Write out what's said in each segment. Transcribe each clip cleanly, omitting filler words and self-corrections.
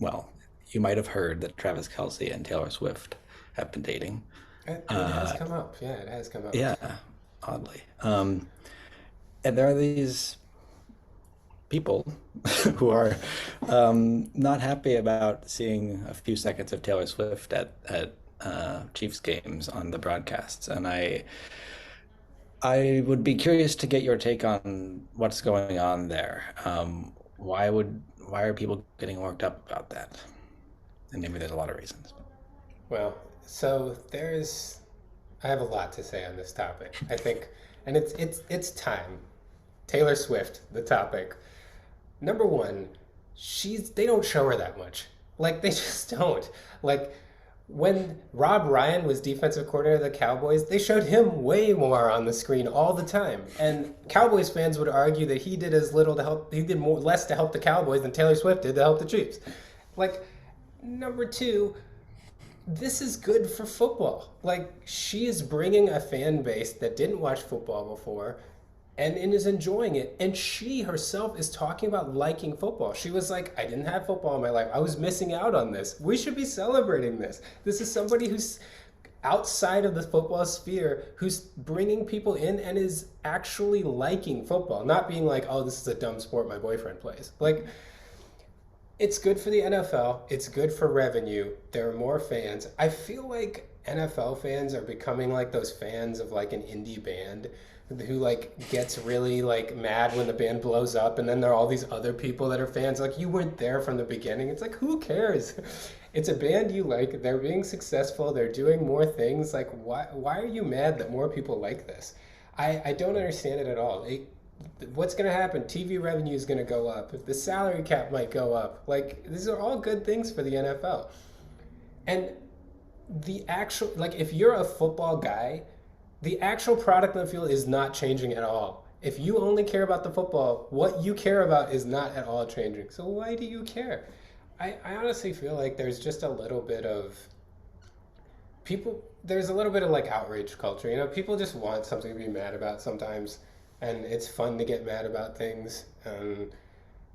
well, you might have heard that Travis Kelce and Taylor Swift have been dating. It has Uh, come up. Yeah, it has come up. yeah, oddly. And there are these people who are not happy about seeing a few seconds of Taylor Swift at Chiefs games on the broadcasts, and I would be curious to get your take on what's going on there. Why are people getting worked up about that? And maybe there's a lot of reasons. Well, so I have a lot to say on this topic. I think, and it's time. Taylor Swift, the topic. Number one, they don't show her that much. Like they just don't. Like when Rob Ryan was defensive coordinator of the Cowboys, they showed him way more on the screen all the time. And Cowboys fans would argue that he did as little to help, he did more less to help the Cowboys than Taylor Swift did to help the Chiefs. Like number two, this is good for football. Like she is bringing a fan base that didn't watch football before and is enjoying it. And she herself is talking about liking football. She was like, I didn't have football in my life. I was missing out on this. We should be celebrating this. This is somebody who's outside of the football sphere who's bringing people in and is actually liking football, not being like, oh, this is a dumb sport my boyfriend plays. Like, it's good for the NFL. It's good for revenue. There are more fans. I feel like NFL fans are becoming like those fans of like an indie band who like gets really like mad when the band blows up, and then there are all these other people that are fans like you weren't there from the beginning. It's like, who cares? It's a band you like. They're being successful. They're doing more things. Like why are you mad that more people like this? I don't understand it at all. What's going to happen? TV revenue is going to go up. The salary cap might go up. Like these are all good things for the NFL. And the actual, like, if you're a football guy, the actual product on the field is not changing at all. If you only care about the football, what you care about is not at all changing. So why do you care? I honestly feel like there's just a little bit of there's a little bit of like outrage culture. You know, people just want something to be mad about sometimes, and it's fun to get mad about things. And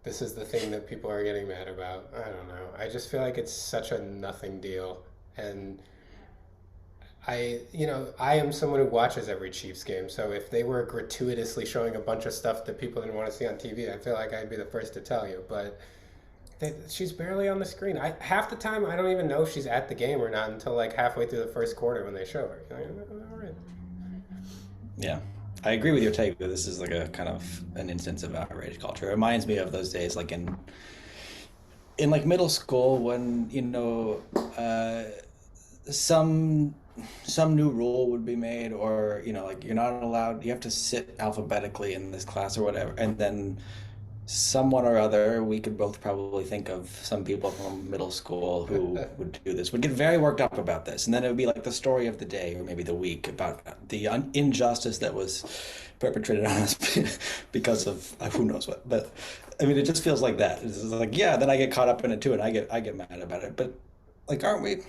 this is the thing that people are getting mad about. I don't know. I just feel like it's such a nothing deal. And I am someone who watches every Chiefs game. So if they were gratuitously showing a bunch of stuff that people didn't want to see on TV, I feel like I'd be the first to tell you. But she's barely on the screen. Half the time I don't even know if she's at the game or not until like halfway through the first quarter when they show her. All right. Yeah. I agree with your take that this is like a kind of an instance of outrage culture. It reminds me of those days like in like middle school when, some some new rule would be made, or like you're not allowed, you have to sit alphabetically in this class or whatever, and then someone or other, we could both probably think of some people from middle school who would do this, would get very worked up about this, and then it would be like the story of the day or maybe the week about the injustice that was perpetrated on us because of who knows what. But I mean, it just feels like that. It's just like, yeah, then I get caught up in it too, and I get mad about it. But like, aren't we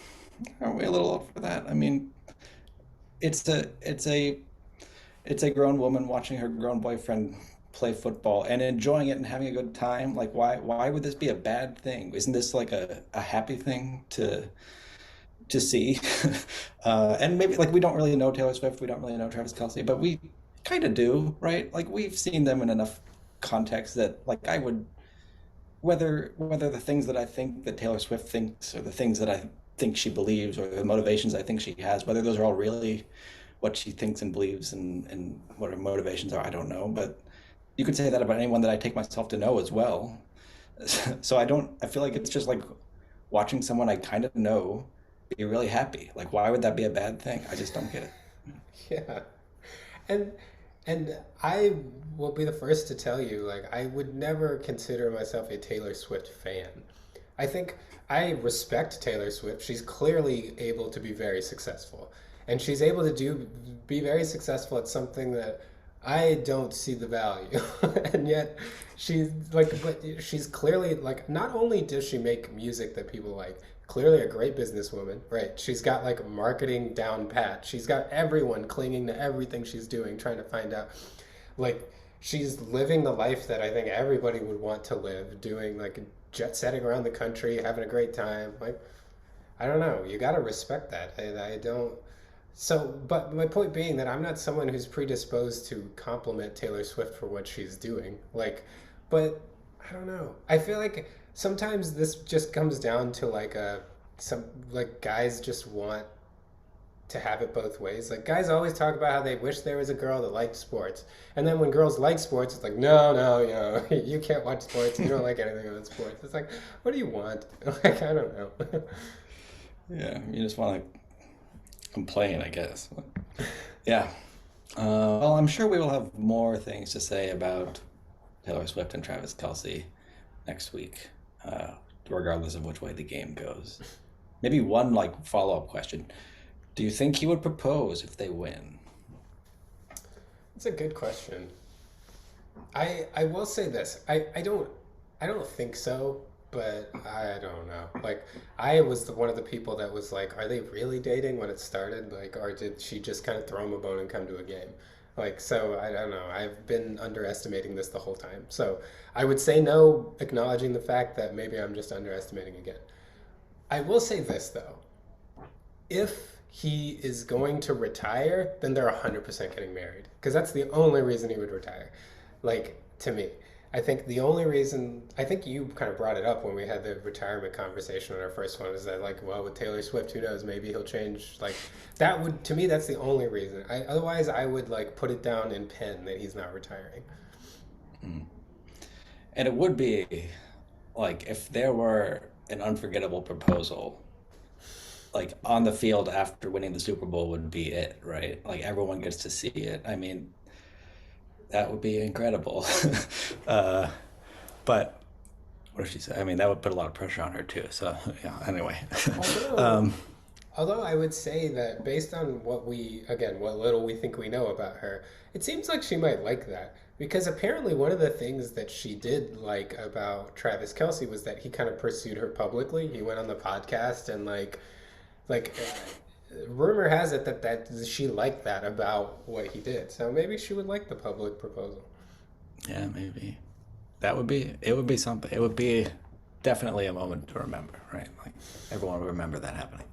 a little over that? I mean, it's a it's a it's a grown woman watching her grown boyfriend play football and enjoying it and having a good time. Like, why would this be a bad thing? Isn't this like a happy thing to see? And maybe like we don't really know Taylor Swift, we don't really know Travis Kelce, but we kind of do, right? Like we've seen them in enough context that like I would, whether the things that I think that Taylor Swift thinks, or the things that I think she believes, or the motivations I think she has, whether those are all really what she thinks and believes, and what her motivations are, I don't know. But you could say that about anyone that I take myself to know as well. So I feel like it's just like watching someone I kind of know be really happy. Like, why would that be a bad thing? I just don't get it. Yeah. And and I will be the first to tell you, like, I would never consider myself a Taylor Swift fan. I think I respect Taylor Swift. She's clearly able to be very successful. And she's able to be very successful at something that I don't see the value. And yet but she's clearly like, not only does she make music that people like, clearly a great businesswoman, right? She's got like marketing down pat. She's got everyone clinging to everything she's doing, trying to find out. Like she's living the life that I think everybody would want to live, doing like jet setting around the country, having a great time. Like, I don't know. You got to respect that. I don't. So, but my point being that I'm not someone who's predisposed to compliment Taylor Swift for what she's doing. Like, but I don't know. I feel like sometimes this just comes down to like some like guys just want to have it both ways. Like guys always talk about how they wish there was a girl that liked sports, and then when girls like sports, it's like no, no, you know, you can't watch sports. You don't like anything about sports. It's like, what do you want? Like I don't know. Yeah, you just want to complain, I guess. Yeah. Well, I'm sure we will have more things to say about Taylor Swift and Travis Kelce next week, uh, regardless of which way the game goes. Maybe one like follow-up question. Do you think he would propose if they win? It's a good question. I will say this. I don't think so, but I don't know. Like I was one of the people that was like, are they really dating when it started? Like, or did she just kind of throw him a bone and come to a game? Like, so I don't know. I've been underestimating this the whole time. So I would say no, acknowledging the fact that maybe I'm just underestimating again. I will say this though. If he is going to retire, then they're 100% getting married. Because that's the only reason he would retire. Like, to me. I think the only reason, I think you kind of brought it up when we had the retirement conversation on our first one, is that, like, well, with Taylor Swift, who knows, maybe he'll change. Like, that would, to me, that's the only reason. Otherwise, I would, like, put it down in pen that he's not retiring. Mm. And it would be like if there were an unforgettable proposal, like on the field after winning the Super Bowl would be it, right? Like everyone gets to see it. I mean, that would be incredible. uh, but what did she say? I mean, that would put a lot of pressure on her too. So yeah. Anyway, Although, um, Although I would say that based on what little we think we know about her, it seems like she might like that. Because apparently one of the things that she did like about Travis Kelce was that he kind of pursued her publicly. He went on the podcast and rumor has it that she liked that about what he did. So maybe she would like the public proposal. yeah, maybe that would be. It would be something. It would be definitely a moment to remember, right? Like everyone would remember that happening.